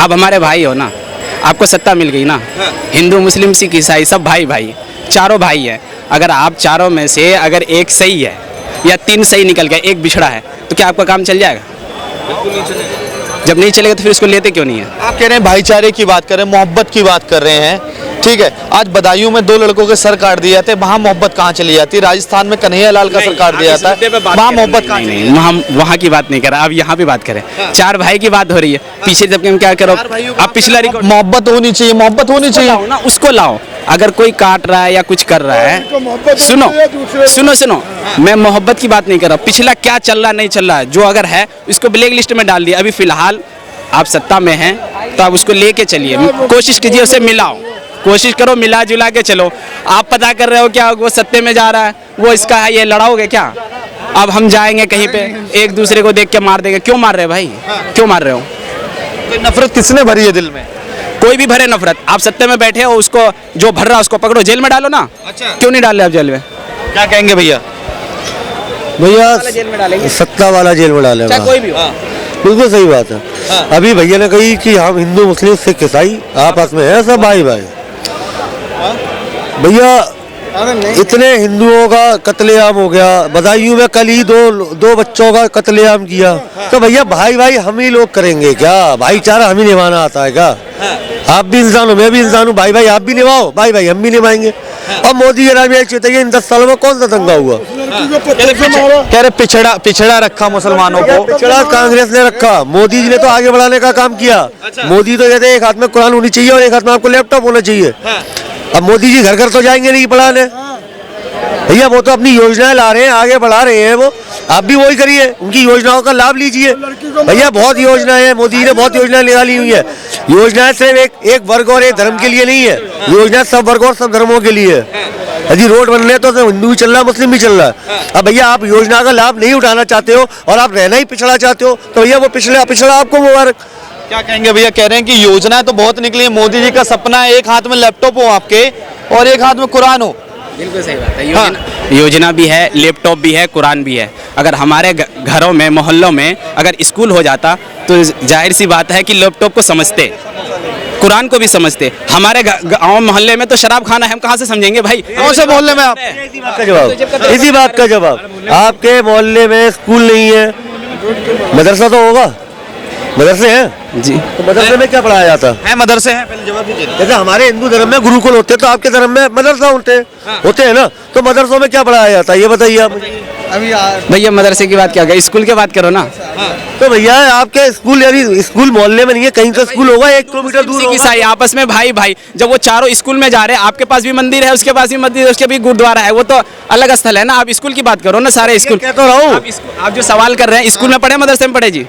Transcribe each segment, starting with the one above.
आप हमारे भाई हो ना, आपको सत्ता मिल गई ना। हिंदू मुस्लिम सिख ईसाई सब भाई भाई, चारों भाई है। अगर आप चारों में से अगर एक सही है या 3 सही निकल गया, एक बिछड़ा है, तो क्या आपका काम चल जाएगा? बिल्कुल नहीं चलेगा। जब नहीं चलेगा तो फिर उसको लेते क्यों नहीं है? आप कह रहे हैं भाईचारे की बात कर रहे हैं, मोहब्बत की बात कर रहे हैं, ठीक है। आज बदायूं में 2 लड़कों के सर काट दिए जाते हैं, वहाँ मोहब्बत कहाँ चली जाती है? राजस्थान में कन्हैया लाल का सर काट दिया जाता है, वहाँ मोहब्बत कहाँ चली? हम वहाँ की बात नहीं कर रहे, अब यहाँ पे बात करें। 4 भाई की बात हो रही है, पीछे जब हम क्या करो, आप पिछला रिकॉर्ड मोहब्बत होनी चाहिए, मोहब्बत होनी चाहिए ना, उसको लाओ। अगर कोई काट रहा है या कुछ कर रहा है, सुनो, मैं मोहब्बत की बात नहीं कर रहा। पिछला क्या चल रहा नहीं चल रहा है, जो अगर है उसको ब्लैक लिस्ट में डाल दिया। अभी फिलहाल आप सत्ता में हैं तो आप उसको लेके चलिए, कोशिश कीजिए, उसे मिलाओ, कोशिश करो, मिला जुला के चलो। आप पता कर रहे हो क्या वो सत्ते में जा रहा है, वो इसका है, ये लड़ाओगे क्या? अब हम जाएंगे कहीं पे, एक दूसरे को देख के मार देंगे। क्यों मार रहे हो भाई, क्यों मार रहे हो? तो नफरत किसने भरी है दिल में? कोई भी भरे नफरत। आप सत्ते में बैठे हो, उसको जो भर रहा है उसको पकड़ो, जेल में डालो ना। अच्छा, क्यों नहीं डाल रहे आप जेल में? क्या कहेंगे भैया? जेल में डालेंगे, सत्ता वाला जेल में डालेगा। चाहे कोई भी हो। बिल्कुल सही बात है। अभी भैया ने कही कि हम हिंदू मुस्लिम सिख ईसाई आपस में है सब भाई भाई। भैया इतने हिंदुओं का कत्लेआम हो गया, बदायूं में कल ही दो बच्चों का कत्लेआम किया, तो भैया भाई भाई हम ही लोग करेंगे क्या? भाईचारा हम ही निभाना आता है क्या? आप भी इंसान हो, मैं भी इंसान हूँ, भाई भाई आप भी निभाओ, भाई भाई हम भी निभाएंगे। और मोदी जी राज चाहिए, इन 10 सालों में कौन सा दंगा हुआ? कह रहे पिछड़ा रखा मुसलमानों को। पिछड़ा कांग्रेस ने रखा, मोदी जी ने तो आगे बढ़ाने का काम किया। मोदी तो कहते हैं एक हाथ में कुरान होनी चाहिए और एक हाथ में आपको लैपटॉप होना चाहिए। अब मोदी जी घर घर तो जाएंगे नहीं पढ़ाने भैया, वो तो अपनी योजनाएं ला रहे हैं, आगे बढ़ा रहे हैं। वो आप भी वही करिए, उनकी योजनाओं का लाभ लीजिए भैया। बहुत योजनाएं हैं, मोदी जी ने बहुत योजनाएं निकाली हुई है। योजनाएं सिर्फ एक वर्ग और एक धर्म के लिए नहीं है, योजना सब वर्ग और सब धर्मों के लिए है। यदि रोड बन रहे तो हिंदू भी चल रहा है, मुस्लिम भी चल रहा है। अब भैया आप योजना का लाभ नहीं उठाना चाहते हो और आप रहना ही पिछड़ा चाहते हो, तो भैया वो पिछड़ा आपको मुबारक। क्या कहेंगे भैया? कह रहे हैं कि योजनाएं तो बहुत निकली है, मोदी जी का सपना है एक हाथ में लैपटॉप हो आपके और एक हाथ में कुरान हो। बिल्कुल सही बात है। योजना भी है, लैपटॉप भी है, कुरान भी है। अगर हमारे घरों में, मोहल्लों में अगर स्कूल हो जाता तो जाहिर सी बात है कि लैपटॉप को समझते, कुरान को भी समझते। हमारे गाँव मोहल्ले में तो शराब खाना है, हम कहाँ से समझेंगे भाई? कौन से मोहल्ले में आप? इसी बात का जवाब, आपके मोहल्ले में स्कूल नहीं है, मदरसा तो होगा, मदरसे हैं जी, तो मदरसे में क्या पढ़ाया जाता है? मदरसे हैं, पहले जवाब दीजिए। जैसे हमारे हिंदू धर्म में गुरुकुल होते हैं, तो आपके धर्म में मदरसा होते हैं ना, तो मदरसों में क्या पढ़ाया जाता है ये बताइए आप मुझे। भैया मदरसे की बात क्या करें, स्कूल की बात करो ना। तो भैया आपके स्कूल, यदि स्कूल मोहल्ले में नहीं है, कहीं तो स्कूल होगा 1 किलोमीटर दूर होगा। ईसाई आपस में भाई भाई, जब वो चारों स्कूल में जा रहे हैं, आपके पास भी मंदिर है, उसके पास भी मंदिर है, उसके भी गुरुद्वारा है, वो तो अलग स्थल है ना। आप स्कूल की बात करो ना, सारे स्कूल। कह तो रहा हूँ, आप जो सवाल कर रहे हैं, स्कूल में पढ़े मदरसे में पढ़े जी?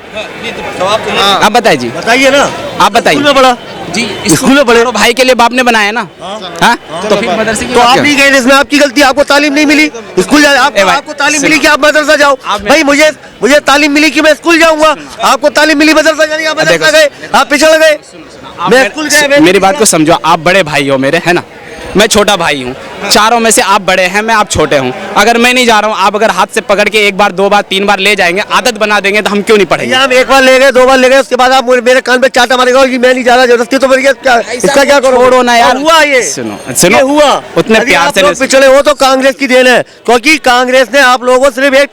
आप बताइए जी, बताइए ना, आप बताइए। स्कूल में पढ़ा जी, स्कूल में पढ़े, भाई के लिए बाप ने बनाया ना। हाँ, तो फिर मदरसे की तो बात आप क्यों? नहीं गए, इसमें आपकी गलती, आपको तालीम नहीं मिली स्कूल आपको तालीम मिली कि आप मदरसा जाओ। भाई मुझे तालीम मिली कि मैं स्कूल जाऊंगा, आपको तालीम मिली मदरसा जाने, आप मदरसा गए, आप पिछड़ गए, मैं स्कूल गया। मेरी बात को समझो, आप बड़े भाई हो मेरे, है ना, मैं छोटा भाई हूँ। चारों में से आप बड़े हैं, मैं आप छोटे हूँ। अगर मैं नहीं जा रहा हूँ, आप अगर हाथ से पकड़ के 1 बार 2 बार 3 बार ले जाएंगे, आदत बना देंगे, तो हम क्यों नहीं पढ़ेंगे? हम 1 बार ले गए, 2 बार ले गए, उसके बाद आप मेरे कान पे चाटा मारेगा कि मैं नहीं जा रहा जबरदस्ती, तो मेरी इसका क्या करो? छोड़ो ना यार, हुआ ये सुनो, ये हुआ उतने प्यार से आप पिछड़े हो तो कांग्रेस की देन है, क्योंकि कांग्रेस ने आप लोगों को सिर्फ एक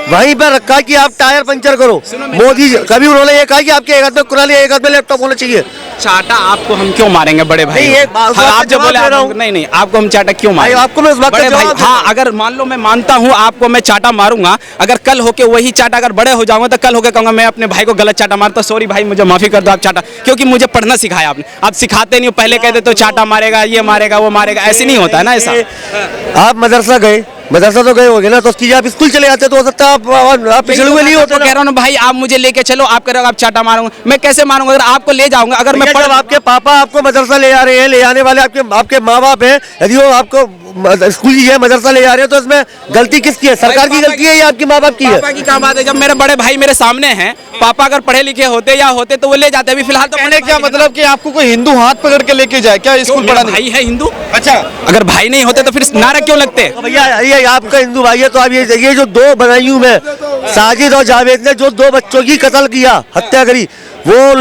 वहीं पर रखा कि आप टायर पंचर करो। मोदी कभी उन्होंने ये कहा कि आपके एक हाथ में कुरान, एक हाथ में लैपटॉप होना चाहिए। चाटा आपको हम क्यों मारेंगे बड़े भाई? आप जो बोले, नहीं, आपको हम चाटा क्यों मारेंगे? आपको मैं इस बात बड़े भाई, हाँ, अगर मान लो मैं मानता हूँ आपको, मैं चाटा मारूंगा, अगर कल होके वही चाटा अगर बड़े हो जाऊंगा, तो कल होके कहूंगा मैं अपने भाई को गलत चाटा मारता, सॉरी भाई मुझे माफी कर दो आप चाटा, क्योंकि मुझे पढ़ना सिखाया आपने। आप सिखाते नहीं हो, पहले कहते तो चाटा मारेगा, ये मारेगा, वो मारेगा, ऐसे नहीं होता है ना ऐसा। आप मदरसा गए, मदरसा तो गए होगे ना, तो उसकी आप स्कूल चले जाते तो हो सकता है आप पिछड़े हुए नहीं होते। कह रहा हूँ भाई, आप मुझे लेके चलो, आप कह रहे हो आप चाटा मारूंगा, मैं कैसे मारूंगा? अगर आपको ले जाऊंगा, अगर मैं आपके पापा आपको मदरसा ले जा रहे हैं, ले जाने वाले आपके माँ बाप हैं, यदि वो आपको स्कूल ही है, मदरसा ले जा रहे हैं, तो इसमें गलती किसकी है? सरकार की गलती है या आपकी माँ बाप की है? पापा की क्या बात है? जब मेरे बड़े भाई मेरे सामने हैं, पापा अगर पढ़े लिखे होते या होते तो वो ले जाते। अभी फिलहाल तो कहने क्या मतलब कि आपको कोई हिंदू हाथ पकड़ के लेके जाए क्या स्कूल पढ़ाने? भाई है हिंदू। अच्छा, अगर भाई नहीं होते तो फिर नारा क्यों लगते? भैया ये आपका हिंदू भाई है, तो आप ये जो 2 बदायूं में साजिद और जावेद ने जो 2 बच्चों की कत्ल किया, हत्या करी, वो उन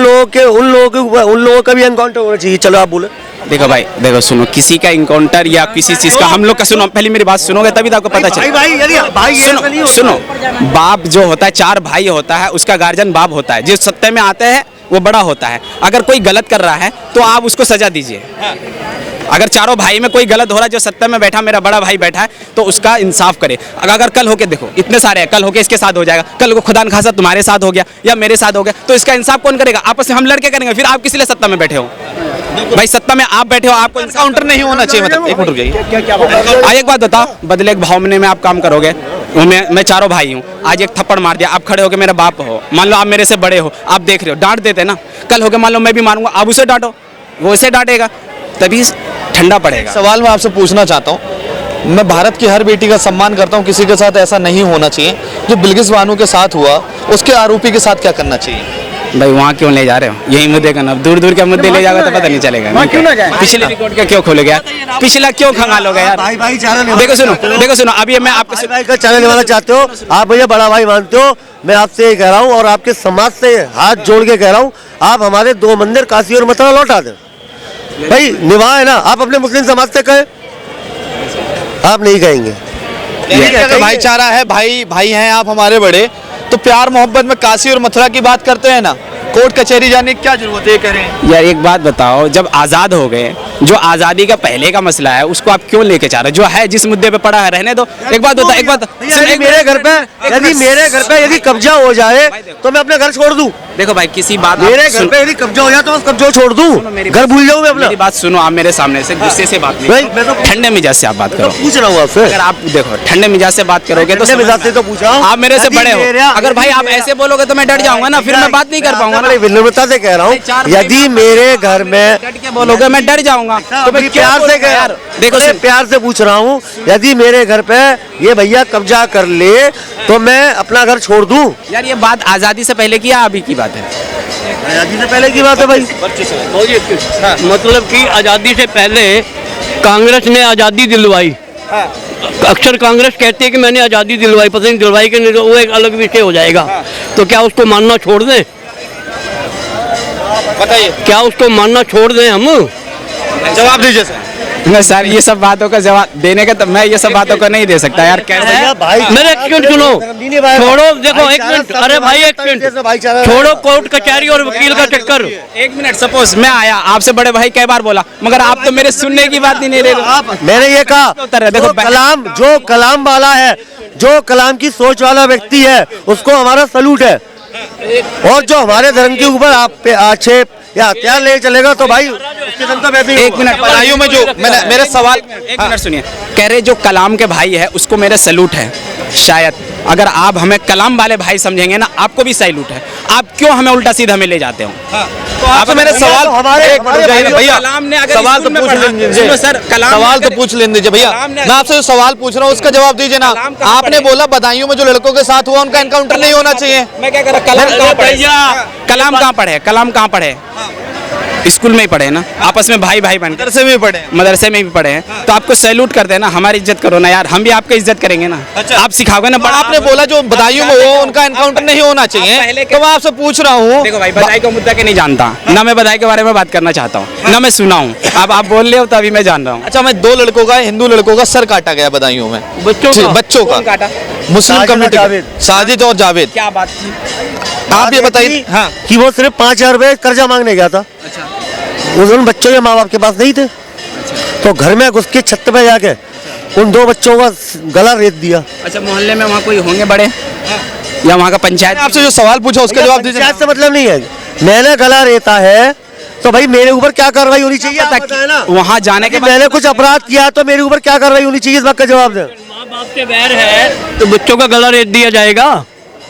लोगों का भी एनकाउंटर होना चाहिए। चलो आप बोले। देखो भाई, देखो सुनो, किसी का इनकाउंटर या किसी चीज का हम लोग का सुनो, पहले मेरी बात सुनोगे तभी तो आपको पता चलेगा। सुनो सुनो, बाप जो होता है, 4 भाई होता है, उसका गार्जियन बाप होता है, जो सत्य में आता है वो बड़ा होता है। अगर कोई गलत कर रहा है तो आप उसको सजा दीजिए। अगर चारों भाई में कोई गलत हो रहा है, जो सत्य में बैठा मेरा बड़ा भाई बैठा है, तो उसका इंसाफ करे। अगर कल होके देखो, इतने सारे हैं, कल होके इसके साथ हो जाएगा, कल को खुदा न खासा तुम्हारे साथ हो गया या मेरे साथ हो गया, तो इसका इंसाफ कौन करेगा? आपस में हम लड़के करेंगे। फिर आप किस लिए सत्ता में बैठे हो भाई? सत्ता में आप बैठे हो, आपको एनकाउंटर नहीं होना चाहिए। मतलब एक मिनट रुकिए, एक बात बताओ, बदले के भावने में आप काम करोगे? मैं चारों भाई हूँ, आज एक थप्पड़ मार दिया, आप खड़े होके मेरा बाप हो, मान लो आप मेरे से बड़े हो, आप देख रहे हो, डांट देते ना। कल होके मान लो मैं भी मारूंगा, आप उसे डांटो, वो उसे डांटेगा, तभी ठंडा पड़ेगा। सवाल मैं आपसे पूछना चाहता हूँ, मैं भारत की हर बेटी का सम्मान करता हूँ, किसी के साथ ऐसा नहीं होना चाहिए। जो बिल्किस बानो के साथ हुआ, उसके आरोपी के साथ क्या करना चाहिए? भाई वहाँ क्यों ले जा रहे हो? यही मुद्दे का ना, दूर दूर के मुद्दे ले जाओगे तो पता नहीं चलेगा। क्यों ना जाए? पिछले रिकॉर्ड का क्यों खोलोगे यार? पिछला क्यों खंगालोगे यार? भाई चारा देखो सुनो, अभी मैं आपको भाई का चारा निभाना चाहते हो आप, भैया बड़ा भाई मानते हो। मैं आपसे ये कह रहा हूँ और आपके समाज से हाथ जोड़ के कह रहा हूँ, आप हमारे 2 मंदिर काशी और मथुरा लौटा दें भाई। निभा है ना, आप अपने मुस्लिम समाज से कहें, आप नहीं कहेंगे। अगर भाईचारा है, भाई भाई हैं आप हमारे बड़े, तो प्यार मोहब्बत में काशी और मथुरा की बात करते हैं ना, कोर्ट कचहरी जाने की क्या जरूरत है? करें यार, एक बात बताओ, जब आज़ाद हो गए, जो आज़ादी का पहले का मसला है उसको आप क्यों लेके जा रहे हो? जो है, जिस मुद्दे पे पड़ा है, रहने दो। एक बात बताओ, मेरे घर पे यदि कब्जा हो जाए तो मैं अपना घर छोड़ दूं? देखो भाई, किसी बात मेरे घर पे यदि कब्जा हो जाए तो कब्जा छोड़ दूं, घर भूल जाऊं मैं अपना? मेरी बात सुनो, आप मेरे सामने से गुस्से से बात भाई, नहीं, मैं तो ठंडे मिजाज से आप बात करो। पूछ रहा हूँ आपसे। अगर आप देखो ठंडे मिजाज से बात करोगे तो मिजाज से तो पूछा, आप मेरे से बड़े हो। अगर भाई आप ऐसे बोलोगे तो मैं डर जाऊंगा ना, फिर मैं बात नहीं कर पाऊंगा ना। विनम्रता से कह रहा हूँ, यदि मेरे घर में डट के बोलोगे मैं डर जाऊंगा, तो मैं प्यार से कह यार, देखो प्यार से पूछ रहा हूँ, यदि मेरे घर पे ये भैया कब्जा कर ले तो मैं अपना घर छोड़ दूं? यार, ये बात आज़ादी से पहले की या अभी की बात है? आज़ादी से पहले की बात है भाई। मतलब कि आज़ादी से पहले कांग्रेस ने आज़ादी दिलवाई। अक्सर कांग्रेस कहती है कि मैंने आज़ादी दिलवाई, पता नहीं दिलवाई कि नहीं, तो वो एक अलग विषय हो जाएगा। तो क्या उसको मानना छोड़ दें? बताइए, क्या उसको मानना छोड़ दें हम? जवाब दीजिए सर। मैं सर ये सब बातों का जवाब देने का, तो मैं ये सब बातों को नहीं दे सकता यार। भैया भाई, मेरे एक मिनट सुनो, छोड़ो, देखो एक मिनट, अरे भाई एक मिनट छोड़ो, कोर्ट कचहरी और वकील का चक्कर। एक मिनट, सपोज मैं आया, आपसे बड़े भाई कई बार बोला, मगर आप तो मेरे सुनने की बात ही नहीं ले रहे। मैंने ये कहा, देखो जो कलाम वाला है, जो कलाम की सोच वाला व्यक्ति है, उसको हमारा सलूट है। और जो हमारे धर्म के ऊपर आप पे आक्षेप या हथियार ले चलेगा तो भाई उसके धर्म का वैसे ही एक मिनट, बधाइयों में जो मेरे सवाल, एक मिनट सुनिए, कह रहे जो कलाम के भाई है उसको मेरा सैल्यूट है। शायद अगर आप हमें कलाम वाले भाई समझेंगे ना, आपको भी सैल्यूट है। आप क्यों हमें उल्टा सीधा में ले जाते हो? तो आपसे मेरे सवाल, भैया कलाम ने अगर सवाल तो पूछ लेने दीजिए सर, सवाल तो पूछ लेने दीजिए भैया। मैं आपसे जो सवाल पूछ रहा हूँ उसका जवाब दीजिए ना। आपने बोला बदायूं में जो लड़कों के साथ हुआ उनका एनकाउंटर नहीं होना चाहिए। मैं क्या कर रहा, कलाम कहाँ पढ़े? कलाम कहाँ पढ़े? कलाम कहाँ पढ़े? स्कूल में ही पढ़े ना, आपस में भाई भाई बनकर मदरसे में पढ़े, मदरसे में भी पढ़े हैं। तो आपको सैल्यूट करते हैं ना, हमारी इज्जत करो ना यार, हम भी आपकी इज्जत करेंगे ना। अच्छा। आप सिखाओगे ना। बड़ा आपने बोला जो बदायूं में हो उनका एनकाउंटर नहीं होना चाहिए, तो मैं आपसे पूछ रहा हूँ। देखो भाई, बधाई का मुद्दा के नहीं जानता ना, मैं बधाई के बारे में बात करना चाहता हूँ ना मैं सुना हूँ। अब आप बोल रहे हो तो अभी मैं जान रहा हूँ। अच्छा, मैं 2 लड़कों का, हिंदू लड़कों का सर काटा गया बदायूं में, बच्चों कौन का, काटा? मुस्लिम कम्युनिटी, साजिद और जावेद। क्या बात थी? आप ये बताइए हाँ, कि वो सिर्फ 5,000 रुपए कर्जा मांगने गया था। अच्छा, उन बच्चों के माँ बाप के पास नहीं थे, तो घर में घुस के छत पे जाके उन 2 बच्चों का गला रेत दिया। अच्छा, मोहल्ले में वहाँ कोई होंगे बड़े या वहाँ का पंचायत? आपसे जो सवाल पूछा उसका जवाब दीजिए। पंचायत से मतलब नहीं है, मैंने गला रेता है तो भाई मेरे ऊपर क्या कार्रवाई होनी चाहिए? आप बताएं ना। वहाँ जाने के बाद मैंने कुछ अपराध किया तो मेरे ऊपर क्या कार्रवाई होनी चाहिए, इस बात का जवाब दें। माँ बाप से बैर है तो बच्चों का गला रेत दिया जाएगा?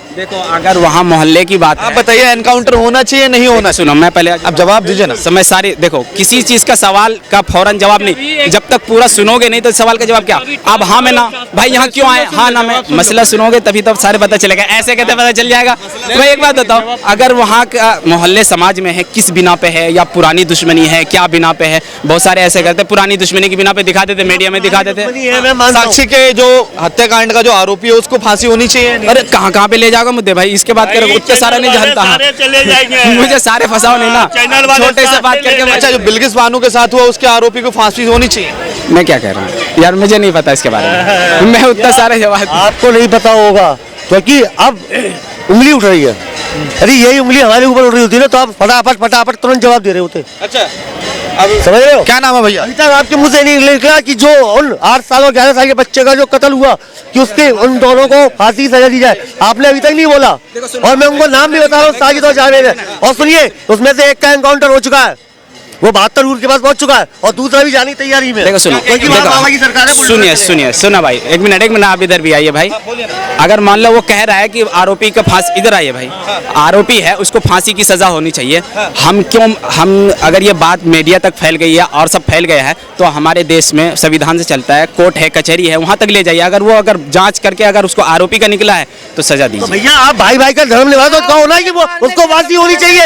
देखो, अगर वहाँ मोहल्ले की बात आप बताइए, एनकाउंटर होना चाहिए नहीं होना? सुनो, मैं पहले आप जवाब दीजिए ना। समय सारी देखो, किसी चीज का सवाल का फौरन जवाब नहीं, जब तक पूरा सुनोगे नहीं तो सवाल का जवाब क्या? आप हाँ में ना, भाई यहाँ क्यों आए, हाँ ना में, मसला सुनोगे तभी तो सारे पता चलेगा। ऐसे कहते पता चल जाएगा। मैं एक बात बताओ, अगर वहाँ का मोहल्ले समाज में है, किस बिना पे है, या पुरानी दुश्मनी है, क्या बिना पे है? बहुत सारे ऐसे करते, पुरानी दुश्मनी की बिना पे दिखा देते, मीडिया में दिखा देते। मैं मानता हूं। साक्षी के जो हत्याकांड का जो आरोपी है उसको फांसी होनी चाहिए। अरे कहाँ पे ले जाओगे? का मुद्दे भाई, इसके बात करें उतने सारा नहीं जानता सारे चले जाएंगे। मुझे सारे फंसाओ नहीं ना, चैनल वाले छोटे से सारे बात ले करके लेंगे। अच्छा, जो बिल्किस बानो के साथ हुआ उसके आरोपी को फांसी होनी चाहिए। मैं क्या कह रहा हूँ यार, मुझे नहीं पता इसके बारे में, मैं उतना सारे जवाब आपको नहीं पता होगा क्योंकि अब उंगली उठ रही है। अरे यही उंगली हमारे ऊपर उठ रही होती है ना तो आप फटाफट फटाफट तुरंत जवाब दे रहे होते। अच्छा, समझ रहे हो? क्या नाम है भैया? अभी तक आपके मुंह से नहीं निकला कि जो उन 8 साल और 11 साल के बच्चे का जो कत्ल हुआ कि उसके उन दोनों को फांसी की सजा दी जाए, आपने अभी तक नहीं बोला। और मैं उनको नाम भी बता रहा हूँ, साजिद और जावेद है। और सुनिए, उसमें से एक का एनकाउंटर हो चुका है, वो 72 रूट के पास पहुंच चुका है और दूसरा भी जाने की तैयारी में। देखो सुनो, क्योंकि वहाँ बाबा की सरकार है, सुनिए सुनिए सुनो भाई, एक मिनट आप इधर भी आइए भाई। अगर मान लो वो कह रहा है कि आरोपी का फांसी, इधर आइए भाई, आरोपी है उसको फांसी की सजा होनी चाहिए। हम अगर ये बात मीडिया तक फैल गई है और सब फैल गया है तो हमारे देश में संविधान से चलता है, कोर्ट है, कचहरी है, वहाँ तक ले जाइए। अगर जांच करके अगर उसको आरोपी का निकला है तो सजा तो दीजिए। भैया आप भाई भाई का धर्म निभा तो कहो ना कि वो उसको फांसी होनी चाहिए।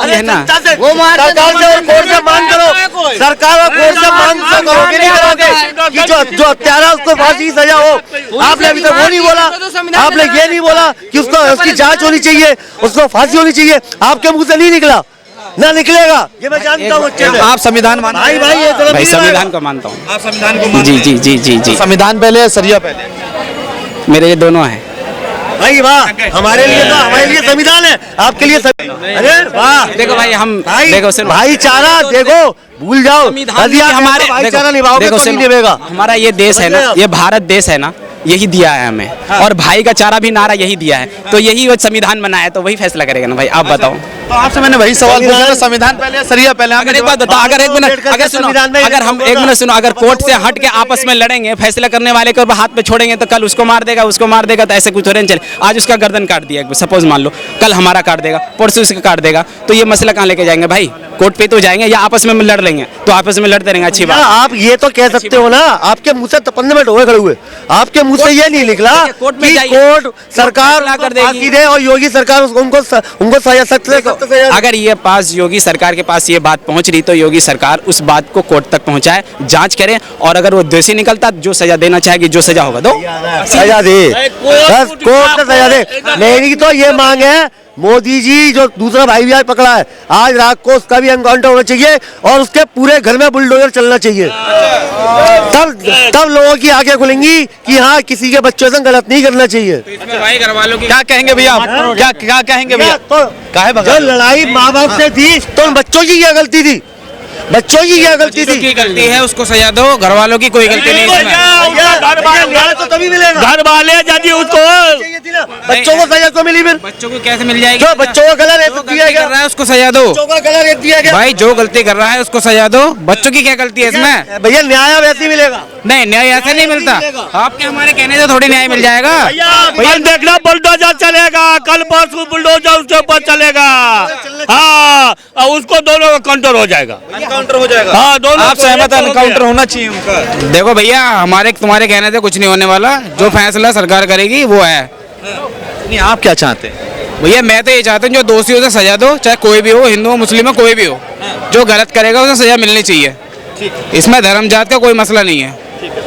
है ना, वो सरकार से और कोर्ट से मांग करो, सरकार और कोर्ट से मांग करो कि नहीं करोगे कि जो हत्यारा उसको फांसी की सजा हो। आपने अभी तक वो नहीं बोला, आपने ये नहीं बोला कि उसको उसकी जांच होनी चाहिए, उसको फांसी होनी चाहिए। आपके मुंह से नहीं निकला, ना निकलेगा, ये मैं जानता हूँ अच्छे से। आप संविधान मानते भाई भाई ये तरफ भाई नहीं संविधान रहेगा। को मानता हूँ। आप संविधान को मानते जी हैं? जी जी जी जी, संविधान पहले या सरिया पहले? मेरे ये दोनों हैं। भाई वाह, हमारे लिए तो हमारे लिए संविधान है, आपके लिए अरे वाह। देखो भाई, हम भाई देखो सुनो, भाईचारा देखो, भूल जाओ। संविधान यदि आप हमारे भाईचारा निभाओगे तो नहीं निभेगा। हमारा ये देश है ना, ये भारत देश है ना, यही दिया है हमें। और भाई का चारा भी नारा यही दिया है, तो यही वो संविधान बनाया है, तो वही फैसला करेगा ना भाई। आप बताओ। तो आपसे मैंने वही सवाल पूछा ना, संविधान पहले या सरिया पहले? अगर एक बात बताओ, अगर एक मिनट, अगर सुनो, अगर हम एक मिनट सुनो, अगर कोर्ट से हट के आपस में लड़ेंगे, फैसला करने वाले को हाथ पे छोड़ेंगे तो कल उसको मार देगा, उसको मार देगा, तो ऐसे कुछ हो रहे चले। आज उसका गर्दन काट दिया सपोज मान लो, कल हमारा काट देगा, परसों उसका काट देगा, तो ये मसला कहाँ लेके जाएंगे भाई? कोर्ट पे तो जाएंगे या आपस में लड़ लेंगे? तो आपस में लड़ते रहेंगे, अच्छी बात। आप ये तो कह सकते हो ना, आपके मुंह से 53 मिनट हुए खड़े हुए, आपके मुंह से ये नहीं निकला कोर्ट में कि जाइए, कोर्ट सरकार फैसला कर देगी। फांसी दे और योगी सरकार उनको सजा सख्त से सख्त सजा दे। अगर ये पास योगी सरकार के पास ये बात पहुंच रही तो योगी सरकार उस बात को कोर्ट तक पहुंचाए, जांच करे, और अगर वो दोषी निकलता जो सजा देना चाहेगी, जो सजा होगा दो सजा दे, बस कोर्ट से सजा दे। मेरी तो ये मांग है, मोदी जी जो दूसरा भाई भी आज पकड़ा है, आज रात को उसका भी एनकाउंटर होना चाहिए और उसके पूरे घर में बुलडोजर चलना चाहिए। तब लोगों की आंखें खुलेंगी कि हाँ, किसी के बच्चों से गलत नहीं करना चाहिए। भाई घर वालों की क्या कहेंगे भैया आप? क्या क्या कहेंगे भैया? तो काहे जो भगा? लड़ाई माँ बाप से थी तो उन बच्चों की क्या गलती थी? बच्चों की क्या गलती थी? गलती है उसको सजा दो, घर वालों की कोई गलती नहीं इसमें। न्याय तो तभी मिलेगा, घर वाले यदि उसको चाहिए थी ना। बच्चों को सजा क्यों मिली फिर? बच्चों को कैसे मिल जाएगी? जो बच्चों को गला रेत दिया गया, कर रहा है उसको सजा दो बच्चों को गला रेत दिया गया। भाई, जो गलती कर रहा है उसको सजा दो, बच्चों की क्या गलती है इसमें? भैया न्याय वैसे ही मिलेगा। नहीं, न्याय ऐसे नहीं मिलता, आपके हमारे कहने से थोड़ी न्याय मिल जाएगा। भैया देखना, बुलडोजर चलेगा, कल परसों बुलडोजर उसके ऊपर चलेगा। हाँ, और उसको दोनों का काउंटर हो जाएगा। एनकाउंटर हो जाएगा? हाँ, दोनों आप सहमत हैं एनकाउंटर होना चाहिए उनका? देखो भैया, हमारे तुम्हारे कहने से कुछ नहीं होने वाला, जो फैसला सरकार करेगी वो है। नहीं, आप क्या चाहते हैं? भैया मैं तो ये चाहता हूँ जो दोषियों से सजा दो, चाहे कोई भी हो, हिंदू हो, मुस्लिम हो, कोई भी हो, जो गलत करेगा उसे सजा मिलनी चाहिए। इसमें धर्म जात का कोई मसला नहीं है।